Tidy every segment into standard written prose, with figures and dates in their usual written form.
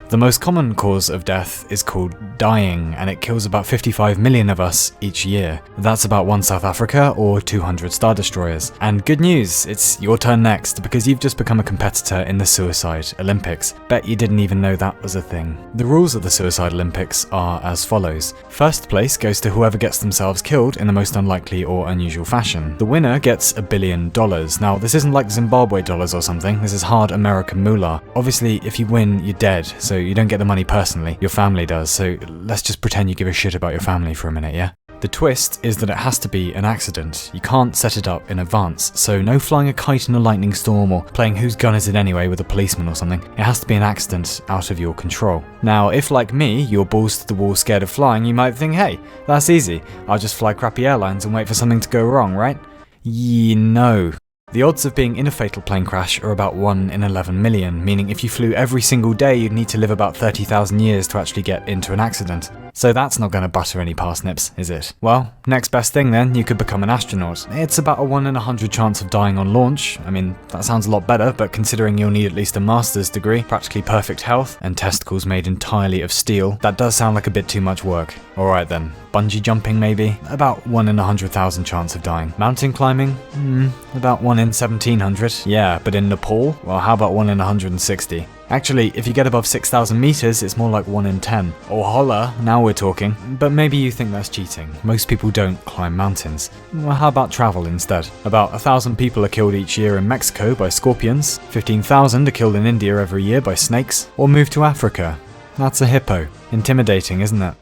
The most common cause of death is called dying, and it kills about 55 million of us each year. That's about one South Africa or 200 Star Destroyers. And good news, it's your turn next, because you've just become a competitor in the Suicide Olympics. Bet you didn't even know that was a thing. The rules of the Suicide Olympics are as follows. First place goes to whoever gets themselves killed in the most unlikely or unusual fashion. The winner gets $1 billion. Now, this isn't like Zimbabwe dollars or something, this is hard American moolah. Obviously, if you win, you're dead, so you don't get the money personally, your family does, so let's just pretend you give a shit about your family for a minute, yeah? The twist is that it has to be an accident. You can't set it up in advance, so no flying a kite in a lightning storm or playing whose gun is it anyway with a policeman or something. It has to be an accident out of your control. Now, if like me, you're balls to the wall scared of flying, you might think, hey, that's easy. I'll just fly crappy airlines and wait for something to go wrong, right? No. The odds of being in a fatal plane crash are about 1 in 11 million, meaning if you flew every single day, you'd need to live about 30,000 years to actually get into an accident. So that's not going to butter any parsnips, is it? Well, next best thing then, you could become an astronaut. It's about a 1 in 100 chance of dying on launch. I mean, that sounds a lot better, but considering you'll need at least a master's degree, practically perfect health, and testicles made entirely of steel, that does sound like a bit too much work. Alright then, bungee jumping maybe? About 1 in 100,000 chance of dying. Mountain climbing? About 1 in 1,700. Yeah, but in Nepal? Well, how about 1 in 160? Actually, if you get above 6,000 meters, it's more like 1 in 10. Or holla, now we're talking. But maybe you think that's cheating. Most people don't climb mountains. Well, how about travel instead? About 1,000 people are killed each year in Mexico by scorpions, 15,000 are killed in India every year by snakes, or move to Africa. That's a hippo. Intimidating, isn't it?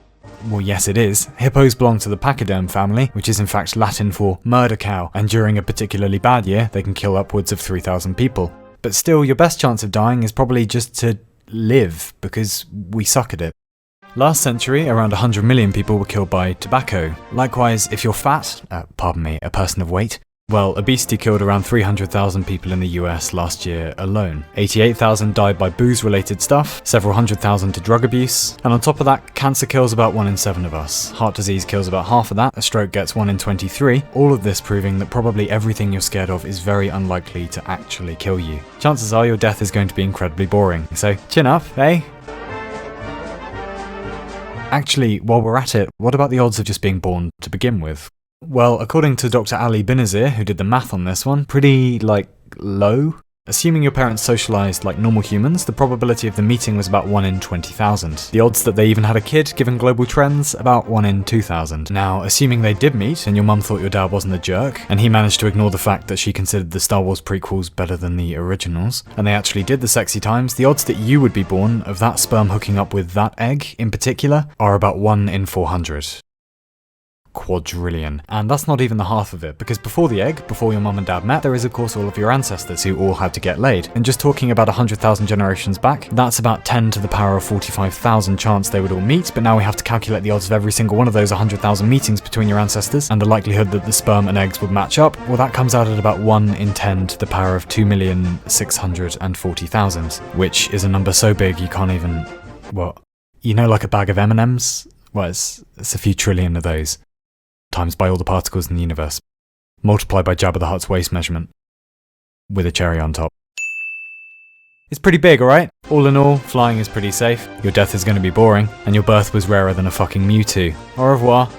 Well, yes it is. Hippos belong to the pachyderm family, which is in fact Latin for murder cow, and during a particularly bad year, they can kill upwards of 3,000 people. But still, your best chance of dying is probably just to live, because we suck at it. Last century, around 100 million people were killed by tobacco. Likewise, if you're fat, a person of weight, well, obesity killed around 300,000 people in the US last year alone. 88,000 died by booze-related stuff, several hundred thousand to drug abuse, and on top of that, cancer kills about 1 in 7 of us. Heart disease kills about half of that, a stroke gets 1 in 23, all of this proving that probably everything you're scared of is very unlikely to actually kill you. Chances are your death is going to be incredibly boring, so chin up, eh? Actually, while we're at it, what about the odds of just being born to begin with? Well, according to Dr. Ali Benazir, who did the math on this one, pretty, low. Assuming your parents socialised like normal humans, the probability of them meeting was about 1 in 20,000. The odds that they even had a kid, given global trends, about 1 in 2,000. Now, assuming they did meet, and your mum thought your dad wasn't a jerk, and he managed to ignore the fact that she considered the Star Wars prequels better than the originals, and they actually did the sexy times, the odds that you would be born of that sperm hooking up with that egg, in particular, are about 1 in 400. Quadrillion. And that's not even the half of it, because before the egg, before your mum and dad met, there is of course all of your ancestors who all had to get laid. And just talking about 100,000 generations back, that's about 10 to the power of 45,000 chance they would all meet, but now we have to calculate the odds of every single one of those 100,000 meetings between your ancestors, and the likelihood that the sperm and eggs would match up, well that comes out at about 1 in 10 to the power of 2,640,000, which is a number so big you can't even, what? You know, like a bag of M&Ms? Well, it's a few trillion of those. Times by all the particles in the universe. Multiplied by Jabba the Hutt's waist measurement. With a cherry on top. It's pretty big, alright? All in all, flying is pretty safe, your death is going to be boring, and your birth was rarer than a fucking Mewtwo. Au revoir.